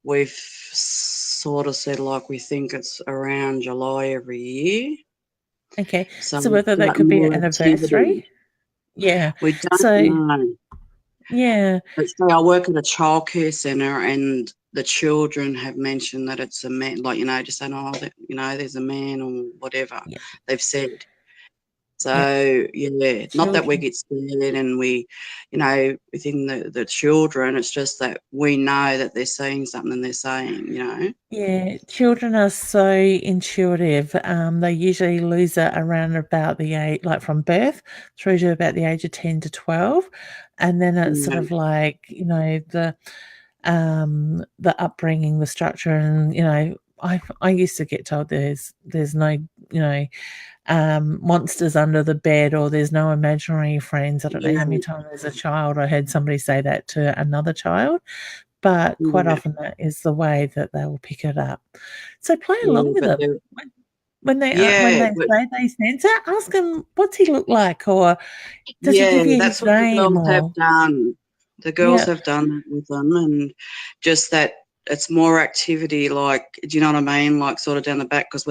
we've sort of said like we think it's around July every year. Okay. So So whether that like could be an more activity. anniversary? Yeah. We don't So know. yeah. But see, I work at a childcare centre, and the children have mentioned that it's a man, like, just saying, oh, there's a man or whatever Yeah. they've said. Yeah. So, yeah, not that we Children. get scared and within the children, it's just that we know that they're seeing something they're saying. Yeah. Children are so intuitive. They usually lose it around about the age, like from birth through to about the age of 10 to 12. And then it's sort Yeah, of like, the upbringing, the structure, and I used to get told there's no, you know, monsters under the bed or there's no imaginary friends. I don't know how many yeah, times as a child I heard somebody say that to another child, but quite yeah, often that is the way that they will pick it up. So play yeah, along with but it. they're, When yeah, they say they sense it, ask them, "What's he look like?" or "Does he yeah, give you that's his what the name?" girls have or done. The girls yeah, have done that with them, and just that it's more activity. Like, do you know what I mean? Like, sort of down the back, because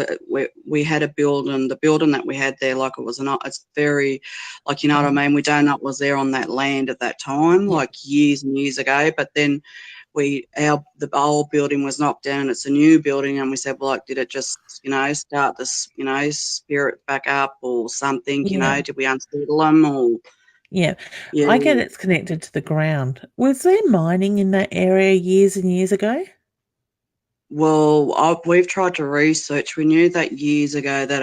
we had a building. The building that we had there, like, it's very, like, you know what I yeah, mean. We don't know what was there on that land at that time, yeah, like years and years ago. But then the old building was knocked down. It's a new building, and we said, well, like, did it just start this spirit back up or something? yeah. Did we unsettle them or Yeah, yeah? I get it's connected to the ground. Was there mining in that area years and years ago? Well, we've tried to research. We knew that years ago that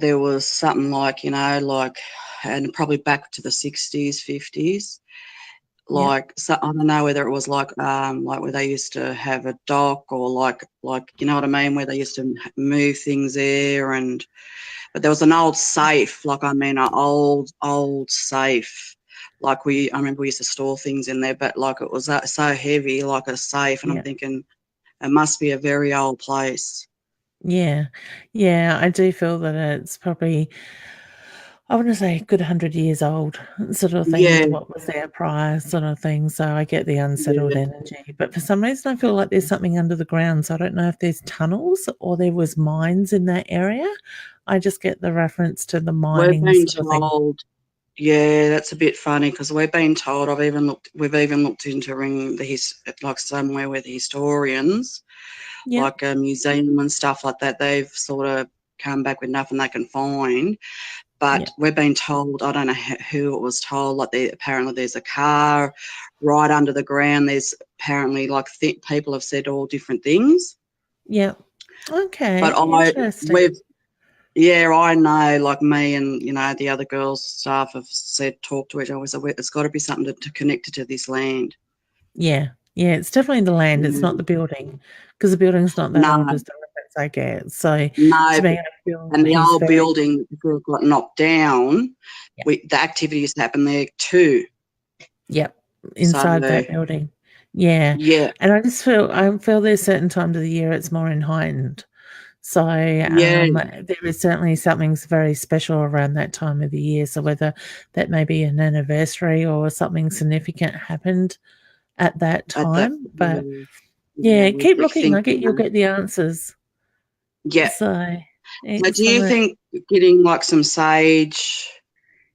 there was something like and probably back to the 60s, 50s. Yeah, Like, so I don't know whether it was like where they used to have a dock or like you know what I mean, where they used to move things there, but there was an old safe, like I mean, an old safe. Like I remember we used to store things in there, but like it was so heavy, like a safe, and I'm yeah, thinking it must be a very old place. yeah, yeah. I do feel that it's probably, I want to say, a good 100 years old, sort of thing, Yeah, with what was there prior, sort of thing. So I get the unsettled yeah. energy, but for some reason, I feel like there's something under the ground. So I don't know if there's tunnels or there was mines in that area. I just get the reference to the We've mining been sort of thing. told. Yeah, that's a bit funny because we've been told. We've even looked into ring like somewhere where the historians, Yeah, like a museum and stuff like that, they've sort of come back with nothing they can find. yeah, But we've been told, I don't know who it was told, like apparently there's a car right under the ground. There's apparently like people have said all different things. yeah. But Okay, interesting. Yeah, I know. Like me and the other girls' staff have said, talk to each other. So it's got to be something to connect it to this land. Yeah, yeah, it's definitely the land, it's not Mm. the building, because the building's not that old No, as the reference I get. So to no. be able to feel And the he's old very building got knocked down. yeah, The activities happen there too. yep, So inside that building. Yeah. yeah, And I feel there's certain times of the year it's more heightened. So yeah, there is certainly something very special around that time of the year. So whether that may be an anniversary or something significant happened at that at that, time. But yeah, yeah, yeah, we keep looking. think, You'll get the answers. yeah. So So do you excellent. think getting like some sage?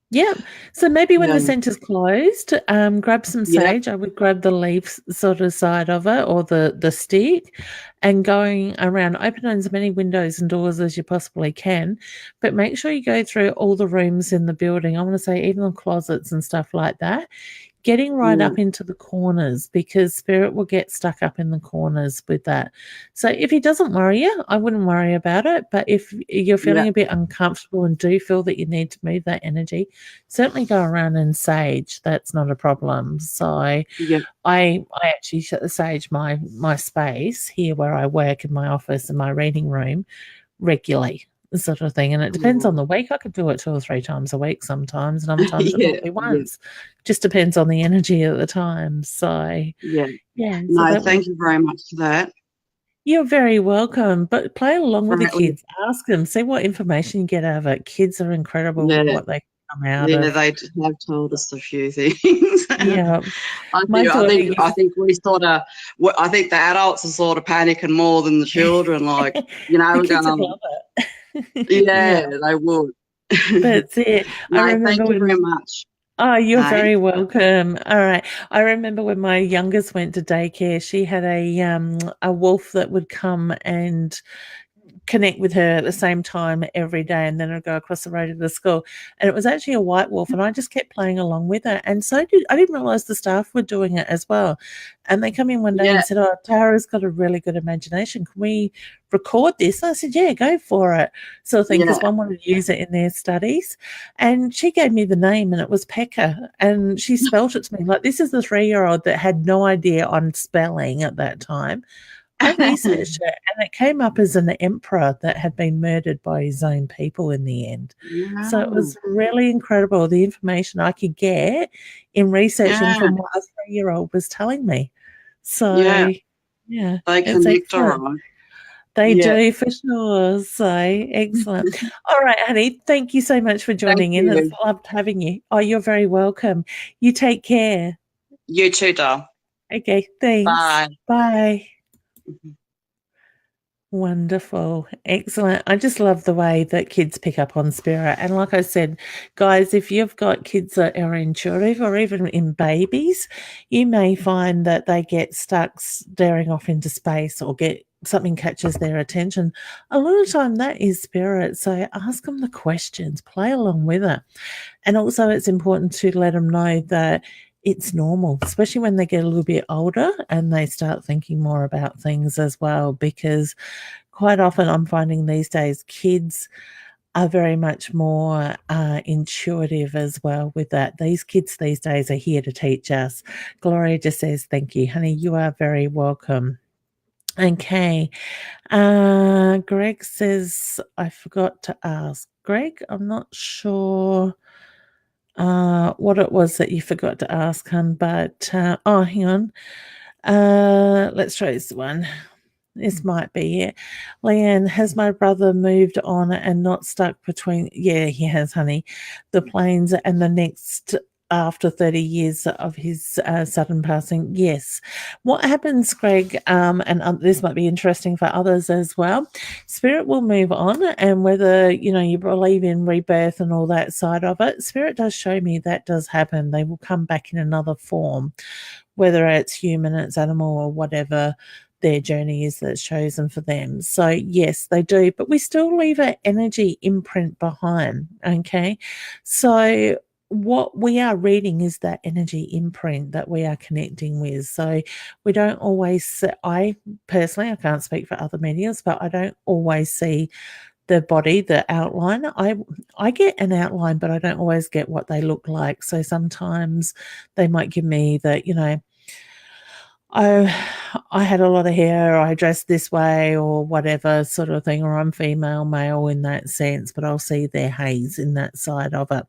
Yeah. So maybe when Yeah, the centre's closed, grab some yeah, sage. I would grab the leaf sort of side of it or the stick and going around, open as many windows and doors as you possibly can. But make sure you go through all the rooms in the building. I want to say even the closets and stuff like that. Getting right yeah, up into the corners because spirit will get stuck up in the corners with that. So if he doesn't worry you, I wouldn't worry about it. But if you're yeah, feeling a bit uncomfortable and do feel that you need to move that energy, certainly go around and sage. That's not a problem. So yeah. I actually sage my space here where I work in my office and my reading room regularly, sort of thing. And it depends on Oh, the week. I could do it 2 or 3 times a week sometimes, and sometimes it yeah, might be yeah, once. Just depends on the energy at the time. So yeah. yeah, so No, that would thank you very much for that. you're very welcome. But play along with the Right, kids. Ask them, see what information you get out of it. Kids are incredible with yeah, what they come out yeah, of. they have told us a few things. Yeah. I My think, I daughter think, I used think we sort of, I think the adults are sort of panicking more than the children. Like, the we're kids would going, love it. Yeah, yeah, they would. that's it. I No, thank remember you very when much. oh, you're Hey, very welcome. All right. I remember when my youngest went to daycare, she had a wolf that would come and connect with her at the same time every day, and then I'd go across the road to the school. And it was actually a white wolf, and I just kept playing along with it. And I didn't realize the staff were doing it as well. And they come in one day yeah, and said, "Oh, Tara's got a really good imagination. Can we record this?" And I said, "Yeah, go for it." Sort of thing, because yeah. one wanted to use it in their studies. And she gave me the name, and it was Pekka. And she spelt it to me like this is the 3-year-old that had no idea on spelling at that time. I researched it and it came up as an emperor that had been murdered by his own people in the end. So it Wow. was really incredible the information I could get in researching Yeah, from what a 3-year-old was telling me. yeah. So, yeah, They it's connect all excellent. right. They Yeah. do for sure. So excellent. All right, honey. Thank you so much for Thank joining in. It's you. loved having you. Oh, you're very welcome. You take care. You too, doll. Okay, thanks. Bye. Bye. Wonderful. Excellent. I just love the way that kids pick up on spirit. And like I said, guys, if you've got kids that are intuitive or even in babies, you may find that they get stuck staring off into space or get something catches their attention. A lot of time that is spirit. So ask them the questions, play along with it. And also, it's important to let them know that it's normal, especially when they get a little bit older and they start thinking more about things as well. Because quite often, I'm finding these days kids are very much more intuitive as well with that. These kids these days are here to teach us. Gloria just says, "Thank you, honey. You are very welcome." Okay. Greg says, I forgot to ask. Greg, I'm not sure what it was that you forgot to ask, hon, but oh, hang on. Let's try this one. This might be it. Leanne, has my brother moved on and not stuck between? Yeah, he has, honey. The planes and the next after 30 years of his sudden passing. Yes. What happens, Greg, and this might be interesting for others as well, spirit will move on, and whether, you believe in rebirth and all that side of it, spirit does show me that does happen. They will come back in another form, whether it's human, it's animal, or whatever their journey is that's chosen for them. So yes, they do, but we still leave an energy imprint behind. Okay. So what we are reading is that energy imprint that we are connecting with. So we don't always I personally, I can't speak for other mediums, but I don't always see the body, the outline. I get an outline, but I don't always get what they look like. So sometimes they might give me the, I had a lot of hair, or I dressed this way, or whatever sort of thing, or I'm female, male in that sense, but I'll see their haze in that side of it.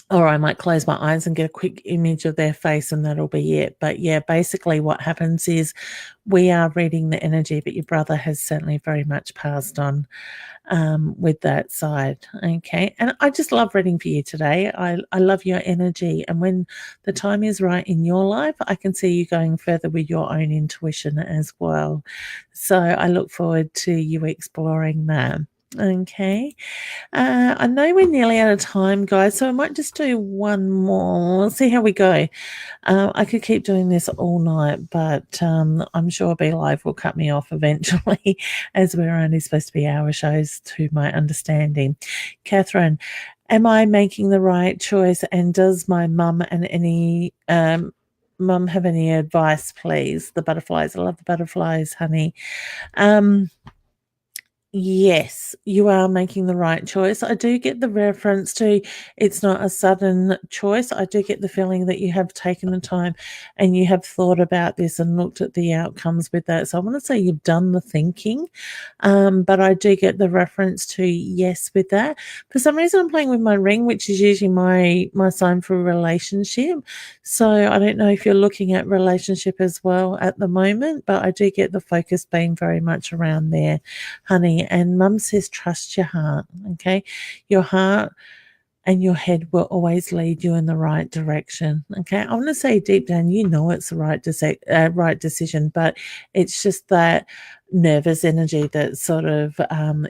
Or I might close my eyes and get a quick image of their face, and that'll be it. But yeah, basically what happens is we are reading the energy, but your brother has certainly very much passed on with that side. Okay. And I just love reading for you today. I love your energy. And when the time is right in your life, I can see you going further with your own intuition as well. So I look forward to you exploring that. Okay. I know we're nearly out of time, guys, so I might just do one more. We'll see how we go. I could keep doing this all night, but I'm sure Be Live will cut me off eventually, as we're only supposed to be hour shows, to my understanding. Catherine, am I making the right choice? And does my mum and any mum have any advice, please? The butterflies. I love the butterflies, honey. Yes, you are making the right choice. I do get the reference to it's not a sudden choice. I do get the feeling that you have taken the time and you have thought about this and looked at the outcomes with that. So I want to say you've done the thinking, but I do get the reference to yes with that. For some reason, I'm playing with my ring, which is usually my sign for a relationship. So I don't know if you're looking at relationship as well at the moment, but I do get the focus being very much around there, honey. And mum says, trust your heart. Okay. Your heart and your head will always lead you in the right direction. Okay. I want to say deep down, it's the right decision, but it's just that nervous energy that sort of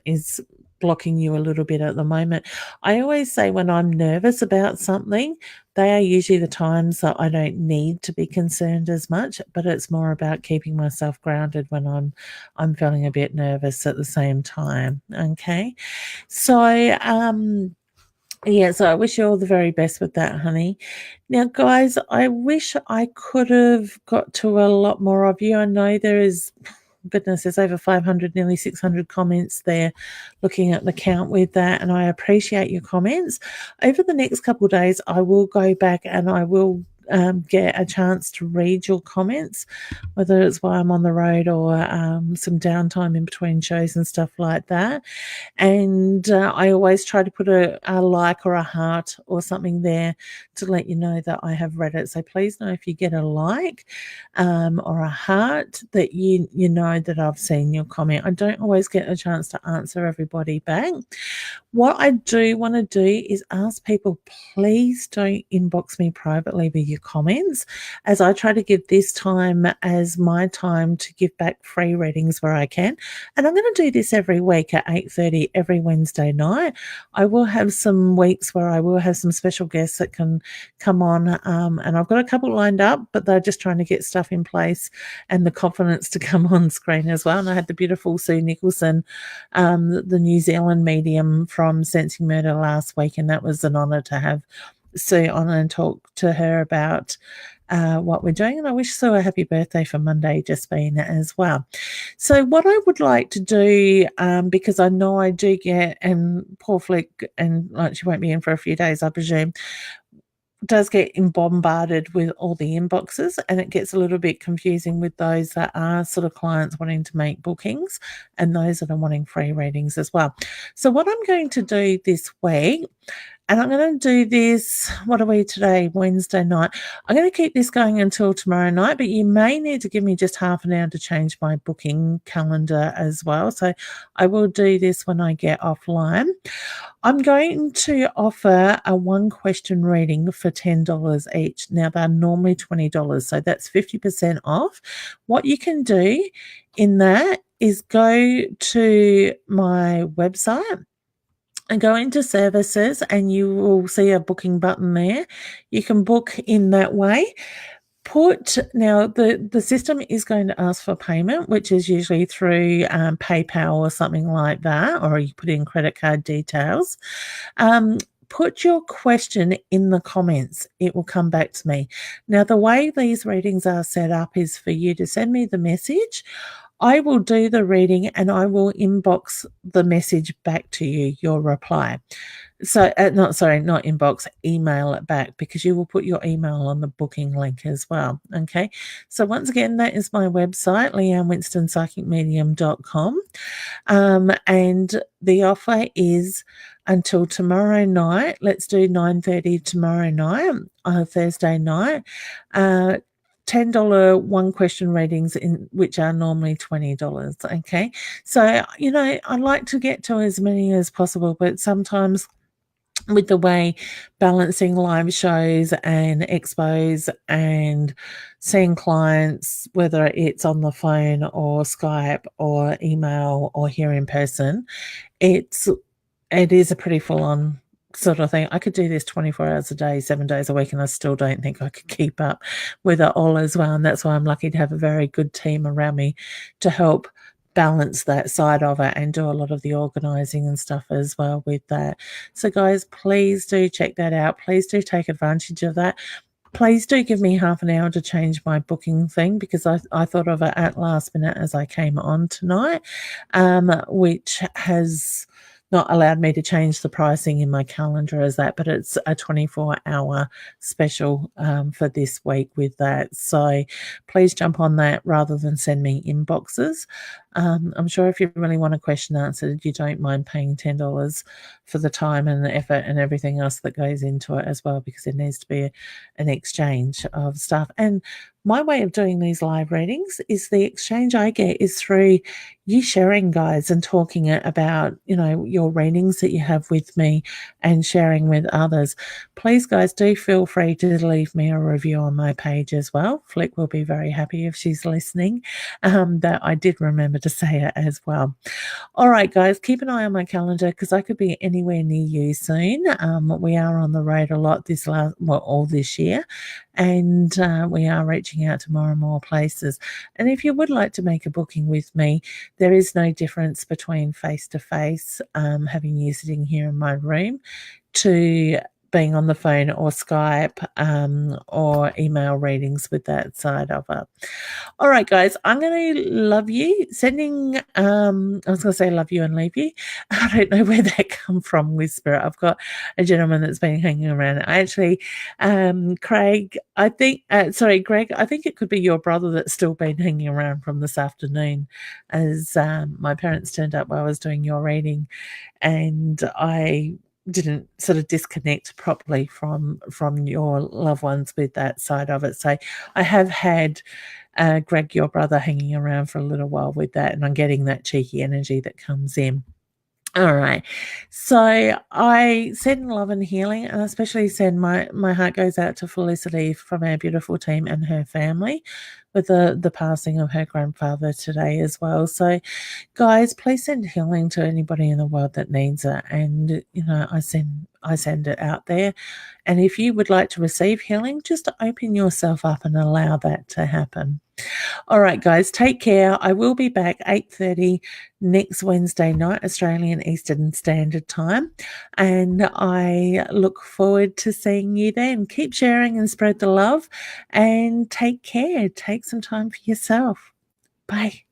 is blocking you a little bit at the moment. I always say when I'm nervous about something, they are usually the times that I don't need to be concerned as much, but it's more about keeping myself grounded when I'm feeling a bit nervous at the same time. Okay. So yeah, so I wish you all the very best with that, honey. Now, guys, I wish I could have got to a lot more of you. I know there's over 500, nearly 600 comments there looking at the count with that, and I appreciate your comments. Over the next couple of days, I will go back and I will get a chance to read your comments, whether it's while I'm on the road or some downtime in between shows and stuff like that. And I always try to put a like or a heart or something there to let you know that I have read it. So please know if you get a like or a heart that you know that I've seen your comment. I don't always get a chance to answer everybody back. What I do want to do is ask people, please don't inbox me privately with your comments, as I try to give this time as my time to give back free readings where I can. And I'm going to do this every week at 8:30 every Wednesday night. I will have some weeks where I will have some special guests that can come on, and I've got a couple lined up, but they're just trying to get stuff in place and the confidence to come on screen as well. And I had the beautiful Sue Nicholson, the New Zealand medium from Sensing Murder last week, and that was an honour to have Sue on and talk to her about what we're doing. And I wish Sue a happy birthday for Monday just being as well. So what I would like to do, because I know I do get, and poor Flick, and she won't be in for a few days, I presume, does get bombarded with all the inboxes, and it gets a little bit confusing with those that are sort of clients wanting to make bookings and those that are wanting free readings as well. So what I'm going to do this week, and I'm going to do this, what are we today, Wednesday night. I'm going to keep this going until tomorrow night, but you may need to give me just half an hour to change my booking calendar as well. So I will do this when I get offline. I'm going to offer a one-question reading for $10 each. Now, they're normally $20, so that's 50% off. What you can do in that is go to my website and go into services, and you will see a booking button there. You can book in that way. Now, the system is going to ask for payment, which is usually through PayPal or something like that, or you put in credit card details. Put your question in the comments. It will come back to me. Now, the way these readings are set up is for you to send me the message. I will do the reading and I will inbox the message back to you, your reply. So, not inbox, email it back, because you will put your email on the booking link as well. Okay. So, once again, that is my website, leannewinstonpsychicmedium.com. And the offer is until tomorrow night. Let's do 9:30 tomorrow night, Thursday night. $10 one question readings, in which are normally $20. Okay. So, I like to get to as many as possible, but sometimes with the way balancing live shows and expos and seeing clients, whether it's on the phone or Skype or email or here in person, it is a pretty full-on sort of thing. I could do this 24 hours a day, 7 days a week, and I still don't think I could keep up with it all as well. And that's why I'm lucky to have a very good team around me to help balance that side of it and do a lot of the organizing and stuff as well with that. So guys, please do check that out. Please do take advantage of that. Please do give me half an hour to change my booking thing, because I thought of it at last minute as I came on tonight, which has not allowed me to change the pricing in my calendar as that, but it's a 24-hour special for this week with that. So please jump on that rather than send me inboxes. I'm sure if you really want a question answered, you don't mind paying $10 for the time and the effort and everything else that goes into it as well, because there needs to be an exchange of stuff. And my way of doing these live readings is the exchange I get is through you sharing, guys, and talking about, your readings that you have with me and sharing with others. Please, guys, do feel free to leave me a review on my page as well. Flick will be very happy if she's listening, that I did remember to say it as well. All right, guys, keep an eye on my calendar, because I could be anywhere near you soon. We are on the road a lot all this year, and we are reaching out to more and more places. And if you would like to make a booking with me, there is no difference between face-to-face, having you sitting here in my room, to being on the phone or Skype, or email readings with that side of it. All right, guys, I'm going to love you. I was going to say love you and leave you. I don't know where that come from with Spirit. I've got a gentleman that's been hanging around. Greg, I think it could be your brother that's still been hanging around from this afternoon, as my parents turned up while I was doing your reading, and I didn't sort of disconnect properly from your loved ones with that side of it. So I have had Greg, your brother, hanging around for a little while with that, and I'm getting that cheeky energy that comes in. All right. So I send love and healing, and especially send my heart goes out to Felicity from our beautiful team and her family with the passing of her grandfather today as well. So guys, please send healing to anybody in the world that needs it. And I send it out there. And if you would like to receive healing, just open yourself up and allow that to happen. All right, guys, take care. I will be back 8:30 next Wednesday night, Australian Eastern Standard Time, and I look forward to seeing you then. Keep sharing and spread the love, and take care. Take some time for yourself. Bye.